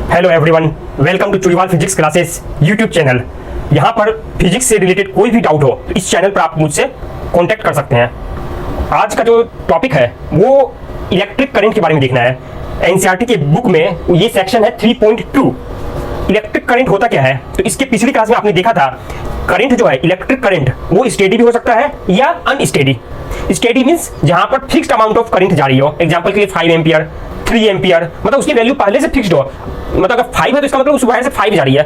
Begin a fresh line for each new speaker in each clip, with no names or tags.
Hello everyone, welcome to Chudiwal physics classes YouTube channel. यहाँ पर physics से रिलेटेड कोई भी डाउट हो तो इस चैनल पर आप मुझसे कांटेक्ट कर सकते हैं। आज का जो टॉपिक है वो इलेक्ट्रिक करंट के बारे में देखना है। एनसीईआरटी के बुक में ये सेक्शन है 3.2। इलेक्ट्रिक करंट होता क्या है? तो इसके पिछली क्लास में आपने देखा था करंट जो है, इलेक्ट्रिक करंट, वो स्टेडी भी हो सकता है या अनस्टेडी। स्टेडी मींस जहां पर फिक्स्ड अमाउंट ऑफ करंट जारी हो। एग्जांपल के लिए 5 एम्पियर, 3 एम्पियर, मतलब उसकी वैल्यू पहले से फिक्स्ड हो। मतलब अगर 5 है तो इसका मतलब उस वायर से 5 जा रही है,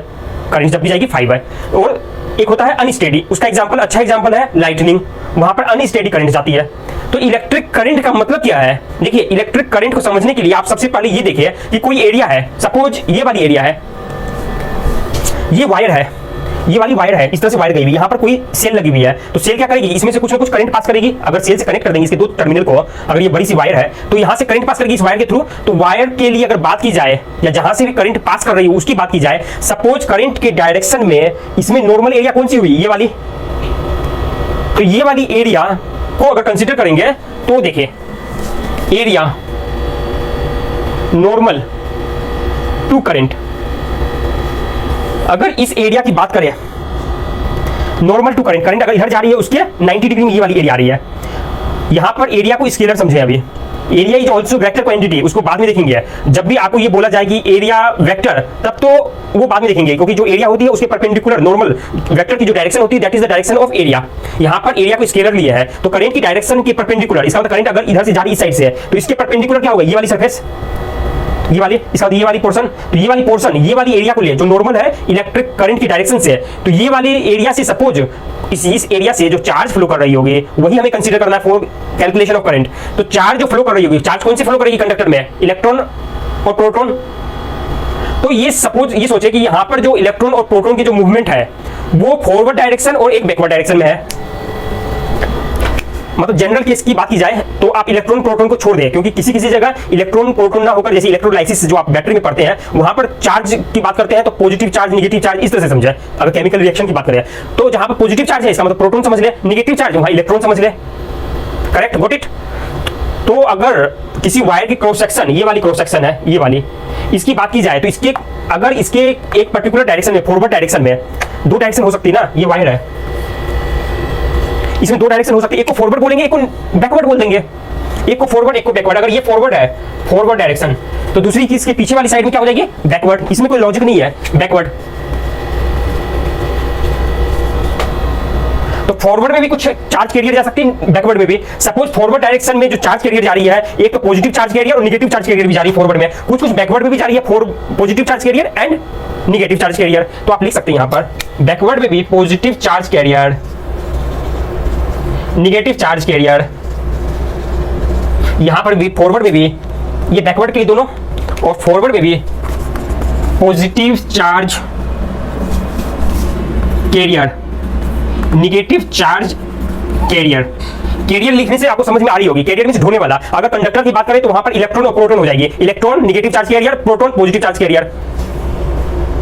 करंट जब भी जाएगी 5 है। और एक होता है अनस्टेडी, उसका एग्जांपल, अच्छा एग्जांपल है लाइटनिंग, वहां पर अनस्टेडी करंट जाती है। तो इलेक्ट्रिक करंट का मतलब क्या है? देखिए, इलेक्ट्रिक करंट को समझने के लिए आप सबसे पहले ये देखिए कि कोई एरिया है, सपोज ये वाली एरिया है, ये वायर है, ये वाली वायर है, इस तरह से वायर गई हुई, यहाँ पर कोई सेल लगी हुई है। तो सेल क्या करेगी? इसमें से कुछ ना कुछ करंट पास करेगी। अगर सेल से कनेक्ट कर देंगे इसके दो टर्मिनल को, अगर ये बड़ी सी वायर है तो यहाँ से करंट पास करेगी इस वायर के थ्रू। तो वायर के लिए अगर बात की जाए, या जहां से भी करंट पास कर रही है उसकी बात की जाए, सपोज करंट के डायरेक्शन में इसमें नॉर्मल एरिया कौन सी हुई? ये वाली। तो ये वाली एरिया को अगर कंसिडर करेंगे तो देखिए, एरिया नॉर्मल टू करंट, अगर इस एरिया की बात करें, नॉर्मल टू करंट, करंट अगर इधर जा रही है उसके 90 डिग्री में ये वाली एरिया आ रही है। यहां पर एरिया को स्केलर समझे। अभी area is also vector quantity, उसको बाद में देखेंगे। जब भी आपको ये बोला जाए कि एरिया वेक्टर, तब तो वो बाद में देखेंगे, क्योंकि जो एरिया होती है उसके परपेंडिकुलर नॉर्मल वेक्टर की जो डायरेक्शन होती है, that is the direction of area. यहां पर एरिया को स्केलर लिया है तो करंट की डायरेक्शन के परपेंडिकुलर, इसका मतलब करंट अगर इधर से जा रही इस साइड से तो इसके परपेंडिकुलर क्या होगा? ये वाली सरफेस, ये वाली, इसका ये वाली पोर्शन। तो ये वाली पोर्शन, ये वाली एरिया को ले जो नॉर्मल है इलेक्ट्रिक करंट की डायरेक्शन से। तो ये वाली एरिया से सपोज इस एरिया से जो चार्ज फ्लो कर रही होगी वही हमें कंसीडर करना है फॉर कैलकुलेशन ऑफ करंट। तो चार्ज जो फ्लो कर रही होगी, चार्ज कौन से फ्लो करेगी कंडक्टर में? इलेक्ट्रॉन और प्रोटॉन। तो ये सपोज ये सोचे कि यहां पर जो इलेक्ट्रॉन और प्रोटॉन की जो मूवमेंट है वो फॉरवर्ड डायरेक्शन और एक बैकवर्ड डायरेक्शन में है। मतलब जनरल केस की बात की जाए तो आप इलेक्ट्रॉन प्रोटॉन को छोड़ दें, क्योंकि किसी किसी जगह इलेक्ट्रॉन प्रोटॉन ना होकर, जैसे इलेक्ट्रोलाइसिस जो आप बैटरी में पढ़ते हैं वहां पर चार्ज की बात करते हैं तो पॉजिटिव चार्ज, नेगेटिव चार्ज, इस तरह से समझे। अगर केमिकल रिएक्शन की बात करें तो जहां पर पॉजिटिव चार्ज है इसका मतलब प्रोटॉन समझ ले, नेगेटिव चार्ज वहां इलेक्ट्रॉन समझ ले। Correct, got it. तो अगर किसी वायर की क्रॉस सेक्शन, ये वाली क्रॉस सेक्शन है, ये वाली, इसकी बात की जाए तो इसके अगर इसके एक पर्टिकुलर डायरेक्शन में, फॉरवर्ड डायरेक्शन में, दो डायरेक्शन हो सकती है ना, ये वायर है, इसमें दो डायरेक्शन हो सकती है, एक को फॉरवर्ड बोलेंगे, एक को बैकवर्ड बोल देंगे। एक को फॉरवर्ड, एक को बैकवर्ड। अगर ये फॉरवर्ड है, फॉरवर्ड डायरेक्शन, तो दूसरी की इसके पीछे वाली साइड में क्या हो जाएगी? बैकवर्ड। इसमें कोई लॉजिक नहीं है, बैकवर्ड। तो फॉरवर्ड में भी कुछ चार्ज कैरियर जा सकती है, बैकवर्ड में भी। सपोज फॉरवर्ड डायरेक्शन में जो चार्ज कैरियर जा रही है, एक तो पॉजिटिव चार्ज कैरियर और नेगेटिव चार्ज कैरियर भी जा रही है फॉरवर्ड में, कुछ बैकवर्ड में भी जा रही है, positive charge career and negative charge career. तो आप लिख सकते हैं यहां पर बैकवर्ड में भी positive charge carrier, negative charge career, यहां पर भी फॉरवर्ड में भी, ये बैकवर्ड के लिए दोनों, और फॉरवर्ड में भी positive charge carrier, negative charge carrier. Carrier लिखने से आपको समझ में आ रही होगी, कैरियर मींस ढोने वाला। अगर कंडक्टर की बात करें तो वहां पर इलेक्ट्रॉन और प्रोटॉन हो जाएगी, electron negative charge career, proton positive charge career.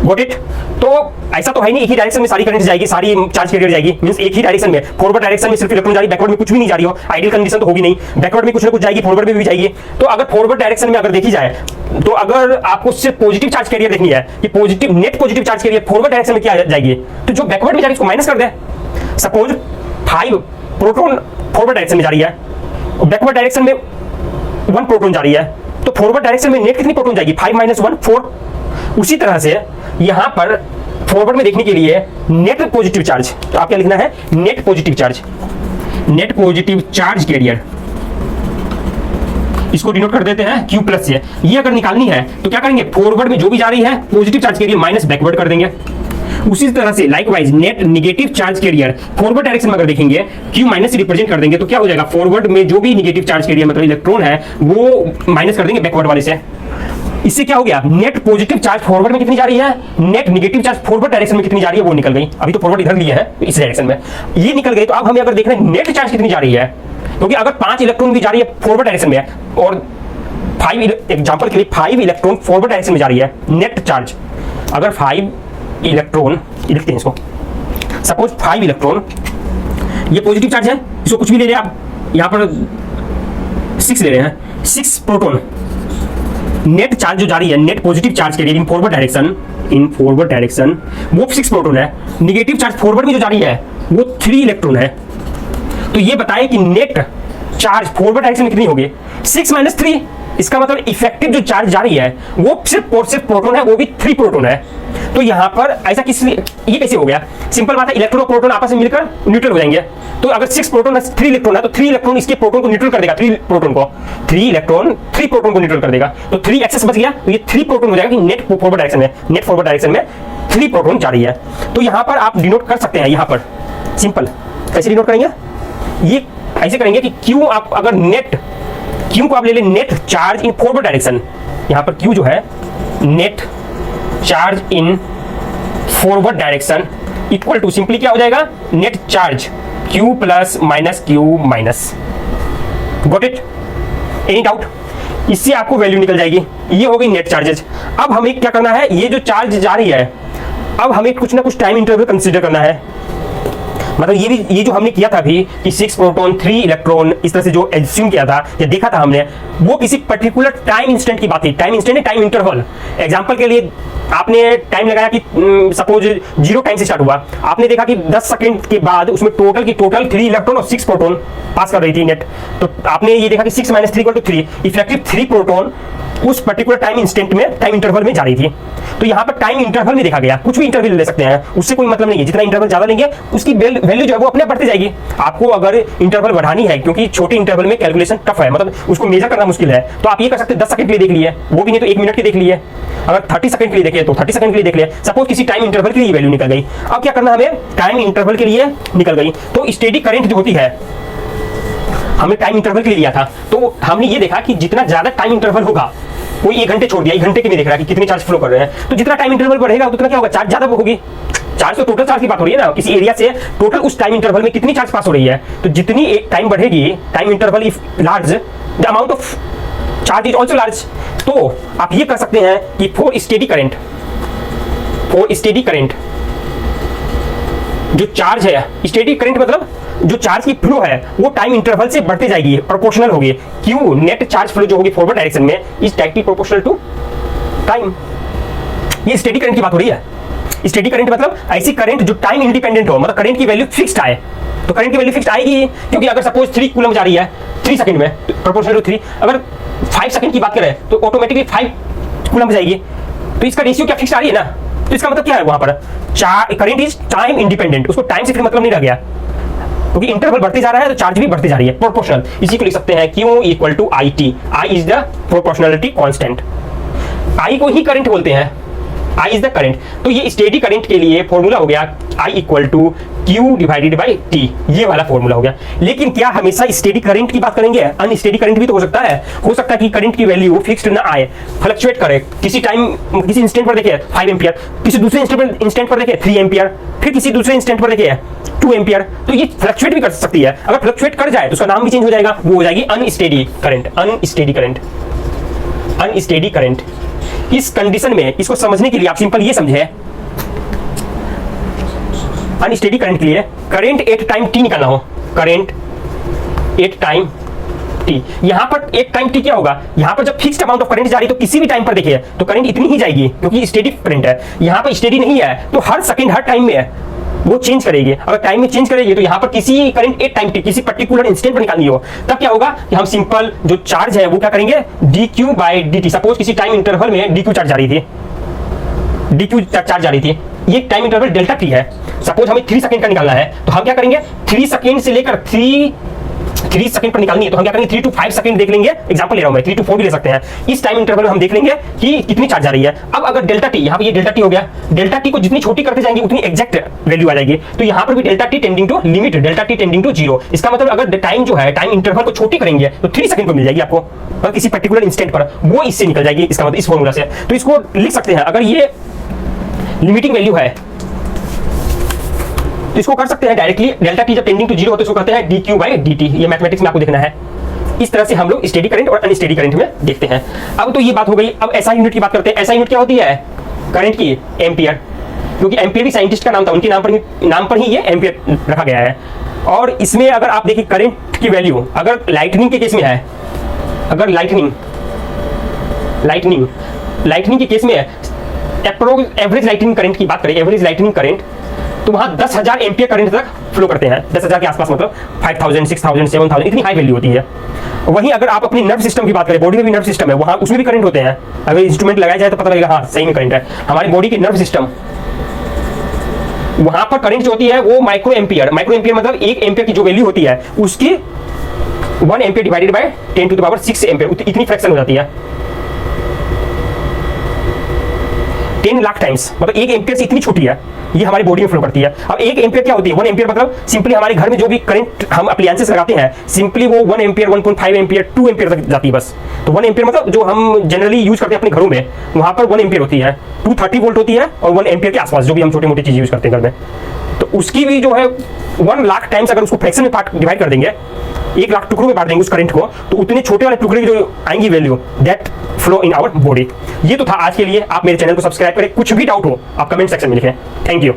Got it. तो ऐसा तो है नहीं एक ही डायरेक्शन में सारी करंट जाएगी, सारी चार्ज कैरियर जाएगी, मींस एक ही डायरेक्शन में। फॉरवर्ड डायरेक्शन में सिर्फ इलेक्ट्रॉन जा रही, बैकवर्ड में कुछ भी नहीं जा रही हो, आइडियल कंडीशन तो होगी नहीं। बैकवर्ड में कुछ ना कुछ जाएगी, फॉरवर्ड में भी जाएगी। तो अगर फॉरवर्ड डायरेक्शन में अगर देखी जाए तो अगर आपको सिर्फ पॉजिटिव चार्ज कैरियर देखनी है कि positive, net positive charge career forward direction में क्या जाएगी, तो जो बैकवर्ड में जा रही है उसको माइनस कर दे। सपोज 5 प्रोटॉन फॉरवर्ड डायरेक्शन में जा रही है और बैकवर्ड डायरेक्शन में 1 प्रोटॉन जा रही है, तो फॉरवर्ड डायरेक्शन में नेट कितनी प्रोटॉन जाएगी? 5 - 1 4। उसी तरह से यहां पर फॉरवर्ड में देखने के लिए नेट पॉजिटिव चार्ज, तो आप क्या लिखना है? Net positive charge, net positive charge career, इसको डिनोट कर देते हैं Q प्लस से। ये अगर निकालनी है तो क्या करेंगे? फॉरवर्ड में जो भी जा रही है positive charge career minus backward कर देंगे। उसी तरह से likewise net negative charge career forward direction में अगर देखेंगे Q माइनस से रिप्रेजेंट कर देंगे, तो क्या हो जाएगा? फॉरवर्ड में जो भी नेगेटिव चार्ज कैरियर मतलब इलेक्ट्रॉन है वो माइनस कर देंगे बैकवर्ड वाले से। इससे क्या हो गया? नेट पॉजिटिव चार्ज फॉरवर्ड में कितनी जा रही है, net negative charge forward direction में कितनी जा रही है वो निकल गई। अभी तो फॉरवर्ड इधर लिए है इस डायरेक्शन में, ये निकल गई। तो अब हमें अगर देखना है नेट चार्ज कितनी जा रही है, क्योंकि अगर 5 इलेक्ट्रॉन भी जा रही है फॉरवर्ड डायरेक्शन में और 5 एग्जांपल के लिए 5 इलेक्ट्रॉन फॉरवर्ड डायरेक्शन में जा रही है, नेट चार्ज अगर 5 इलेक्ट्रॉन, लिखते हैं इसको, सपोज 5 इलेक्ट्रॉन, ये पॉजिटिव चार्ज है, इसको कुछ भी ले रहे हैं आप, यहां पर 6 ले रहे हैं, 6 प्रोटॉन नेट चार्ज जो जा रही है, नेट पॉजिटिव चार्ज के लिए इन फॉरवर्ड डायरेक्शन वो 6 प्रोटॉन है। निगेटिव चार्ज फॉरवर्ड में जो जा रही है वो 3 इलेक्ट्रॉन है। तो ये बताए कि नेट चार्ज फॉरवर्ड डायरेक्शन में कितनी होगी, 6 - 3। इसका मतलब इफेक्टिव जो चार्ज जा रही है वो सिर्फ और सिर्फ प्रोटॉन है, वो भी 3 प्रोटॉन है। तो यहाँ पर ऐसा ये कैसे हो गया? सिंपल बात है, इलेक्ट्रॉन और प्रोटॉन आपस में मिलकर न्यूट्रल हो जाएंगे। तो अगर 6 प्रोटॉन 3 इलेक्ट्रॉन है तो 3 इलेक्ट्रॉन इसके प्रोटॉन को न्यूट्रल कर देगा, 3 इलेक्ट्रॉन 3 प्रोटॉन को न्यूट्रल कर देगा। तो 3 एक्सेस बच गया, तो ये 3 प्रोटॉन हो जाएगा कि नेट फॉरवर्ड डायरेक्शन में 3 प्रोटॉन जा रही है। तो यहाँ पर आप डिनोट कर सकते हैं, यहाँ पर सिंपल कैसे डिनोट करेंगे, ये ऐसे करेंगे कि क्यू आप अगर क्यू को आप ले लें net charge in forward direction. यहाँ पर क्यू जो है net charge in forward direction equal to simply क्या हो जाएगा, net charge Q plus minus Q minus. Got it? Any doubt? इससे आपको वैल्यू निकल जाएगी। ये हो गई नेट चार्जेज। अब हमें क्या करना है, ये जो चार्ज जा रही है अब हमें कुछ ना कुछ टाइम इंटरवल कंसीडर करना है। मतलब ये जो हमने किया था अभी कि 6 प्रोटॉन 3 इलेक्ट्रॉन, इस तरह से जो एज्यूम किया था या देखा था हमने, वो किसी पर्टिकुलर टाइम इंस्टेंट की बात थी। टाइम इंस्टेंट है, टाइम इंटरवल। एग्जांपल के लिए आपने टाइम लगाया कि सपोज 0 टाइम से स्टार्ट हुआ, आपने देखा कि 10 सेकंड के बाद उसमें टोटल 3 इलेक्ट्रॉन और 6 प्रोटॉन पास कर रही थी नेट। तो आपने ये देखा कि 6 - 3 = 3, इफेक्टिव 3 प्रोटॉन उस पर्टिकुलर टाइम इंस्टेंट में, टाइम इंटरवल में जा रही थी। तो यहाँ पर टाइम इंटरवल में देखा गया, कुछ भी इंटरवल ले सकते हैं, उससे कोई मतलब नहीं है। जितना इंटरवल ज्यादा लेंगे उसकी वैल्यू जो है वो अपने बढ़ती जाएगी। आपको अगर इंटरवल बढ़ानी है, क्योंकि छोटे इंटरवल में कैलकुलेशन टफ है, मतलब उसको मेजर करना मुश्किल है, तो आप ये कर सकते हैं 10 सेकंड के लिए देख लिए, वो भी नहीं तो 1 मिनट के देख लिए। अगर 30 सेकंड के लिए देखे तो 30 सेकंड के लिए देख लिया। सपोज किसी टाइम इंटरवल के लिए वैल्यू निकल गई। अब क्या करना, हमें टाइम इंटरवल के लिए निकल गई। तो स्टेडी करंट जो होती है, हमने टाइम इंटरवल के लिए लिया था, तो हमने ये देखा कि जितना ज्यादा टाइम इंटरवल होगा, कोई 1 घंटे छोड़ दिया, 1 घंटे के लिए देख रहा है कि कितने चार्ज फ्लो कर रहे हैं, तो जितना टाइम इंटरवल बढ़ेगा उतना क्या होगा, चार्ज ज्यादा होगी। चार्ज तो टोटल चार्ज की बात हो रही है ना, किसी एरिया से टोटल उस टाइम इंटरवल में कितनी चार्ज पास हो रही है। तो जितनी एक टाइम बढ़ेगी, time interval if large, the amount of charge is also large. तो आप ये कर सकते हैं कि फॉर स्टेडी करंट जो चार्ज है, स्टेडी करंट मतलब जो चार्ज की फ्लो है वो टाइम इंटरवल से बढ़ते जाएगी, प्रोपोर्शनल होगी। क्यों? नेट चार्ज फ्लो जो होगी फॉरवर्ड डायरेक्शन में is directly proportional to time. ये स्टेडी करंट की बात हो रही है। स्टेडी करंट मतलब ऐसी करंट जो टाइम इंडिपेंडेंट हो, मतलब करंट की वैल्यू फिक्स्ड आए। तो करंट की वैल्यू फिक्स्ड आएगी, क्योंकि अगर सपोज 3 कूलम जा रही है 3 सेकंड में, प्रोपोर्शनल टू 3। अगर 5 सेकंड की बात करें तो ऑटोमेटिकली 5 कूलम जाएगी। तो इसका रेशियो क्या फिक्स्ड आ रही है ना। तो इसका मतलब क्या है, वहां पर करंट इज टाइम इंडिपेंडेंट, उसको टाइम से फिर मतलब नहीं रह गया, क्योंकि इंटरवल बढ़ते जा रहा है तो चार्ज भी बढ़ती जा रही है, प्रोपोर्शनल। इसी को लिख सकते हैं Q = IT। I is the proportionality constant. I को ही करंट बोलते हैं, I इज द करंट। तो ये स्टेडी करंट के लिए फॉर्मूला हो गया I = Q/T, ये वाला फॉर्मूला हो गया। लेकिन क्या हमेशा स्टेडी करंट की बात करेंगे? अनस्टेडी करंट भी तो हो सकता है कि करंट की वैल्यू फिक्स्ड ना आए, फ्लक्चुएट करे। किसी इंस्टेंट पर देखिए 5 एम्पियर, किसी दूसरे इंस्टेंट पर देखिए 3 एम्पियर, फिर किसी दूसरे इंस्टेंट पर देखिए 2 एम्पियर। तो ये फ्लक्चुएट भी कर सकती है। अगर फ्लक्चुएट कर जाए तो उसका नाम भी चेंज हो जाएगा, वो हो जाएगी अनस्टेडी करंट। इस कंडीशन में इसको समझने के लिए आप सिंपल ये समझे, अनस्टेडी करंट के लिए करंट एट टाइम टी निकालना हो, करंट एट टाइम टी। यहां पर एक टाइम टी क्या होगा, यहां पर जब फिक्स्ड अमाउंट ऑफ करंट जा रही है तो किसी भी टाइम पर देखिए तो करंट इतनी ही जाएगी, क्योंकि स्टेडी करंट है। यहां पर स्टेडी नहीं है तो हर सेकंड हर टाइम में वो चेंज करेगी। अगर टाइम में चेंज करेगी तो यहाँ पर किसी करंट एट टाइम टी किसी पर्टिकुलर इंस्टेंट पर निकालनी हो, तब क्या होगा कि हम सिंपल जो चार्ज है वो क्या करेंगे, dQ/dt। सपोज किसी टाइम इंटरवल में dQ चार्ज जा रही थी, ये टाइम इंटरवल डेल्टा टी है। सपोज हमें 3 सेकंड का निकालना है तो हम क्या करेंगे, 3 सेकंड से लेकर 3 सेकंड पर निकालनी है तो हम क्या करेंगे, 3 to 5 सेकंड देख लेंगे। एग्जांपल ले रहा हूं मैं, 3 to 4 भी ले सकते हैं। इस टाइम इंटरवल में हम देख लेंगे कि कितनी चार्ज आ रही है। अब अगर डेल्टा टी, यहाँ पे ये डेल्टा टी हो गया, डेल्टा टी को जितनी छोटी करते जाएंगे उतनी एग्जैक्ट वैल्यू आ जाएगी। तो यहाँ पर भी delta T tending to limit, delta T tending to 0। इसका मतलब अगर टाइम जो है, टाइम इंटरवल को छोटी करेंगे तो 3 सेकंड को मिल जाएगी आपको, और किसी पर्टिकुलर इंस्टेंट पर वो इससे निकल जाएगी। इसका मतलब इस फॉर्मूला से तो इसको लिख सकते हैं। अगर ये लिमिटिंग वैल्यू है तो इसको कर सकते हैं डायरेक्टली, डेल्टा टी जब टेंडिंग टू 0 होता है इसको कहते हैं dQ/dt। ये मैथमेटिक्स में आपको देखना है। इस तरह से हम लोग स्टेडी करंट और अनस्टेडी करंट में देखते हैं। अब तो ये बात हो गई। अब SI यूनिट की बात करते हैं। SI यूनिट क्या होती है, करंट की एम्पियर, क्योंकि एम्पियर भी साइंटिस्ट का नाम था, उनके नाम पर ही ये एम्पियर रखा गया है। और इसमें अगर आप देखिए करंट की वैल्यू, अगर लाइटनिंग के केस में है, अगर लाइटनिंग लाइटनिंग के केस में एवरेज लाइटनिंग करंट की बात करें, एवरेज लाइटनिंग करंट तो वहाँ 10,000 एम्पियर करंट तक फ्लो करते हैं। 10,000 के आसपास मतलब 5,000, 6,000, 7,000 इतनी हाई वैल्यू होती है। वहीं अगर आप अपनी नर्व सिस्टम की बात करें, बॉडी में भी नर्व सिस्टम है, वहाँ उसमें भी करंट होते हैं। अगर इंस्ट्रूमेंट लगाया जाए तो पता लगेगा हाँ सही में करंट है। हमारी बॉडी की नर्व सिस्टम, वहां पर करंट जो होती है वो माइक्रो एम्पियर मतलब 1 एम्पियर की जो वैल्यू होती है उसकी 1 ampere divided by 10 to the power 6 ampere, इतनी फ्रैक्शन हो जाती है। 10 लाख टाइम्स मतलब 1 एम्पियर से इतनी छोटी है, ये हमारी बॉडी में फ्लो करती है। अब 1 एम्पियर क्या होती है? 1 एम्पियर मतलब सिंपली हमारे घर में जो भी करंट हम अप्लायंसेस लगाते हैं, सिंपली वो 1 एम्पियर, 1.5 एम्पियर, 2 एम्पियर तक जाती है बस। तो 1 एम्पियर मतलब जो हम जनरली यूज करते हैं अपने घरों में, वहां पर 1 एम्पियर होती है, 230 वोल्ट होती है और 1 एम्पियर के आसपास जो भी हम छोटी मोटी चीज यूज करते हैं घर में। तो उसकी भी जो है 1 लाख टाइम्स अगर उसको फ्रैक्शन में डिवाइड कर देंगे, 1 लाख टुकड़ों में बांट देंगे उस करंट को, तो उतने छोटे वाले टुकड़े की जो आएंगी value, that flow in our body. ये तो था आज के लिए। आप मेरे चैनल को सब्सक्राइब करें। कुछ भी डाउट हो आप कमेंट सेक्शन में लिखें। Thank you.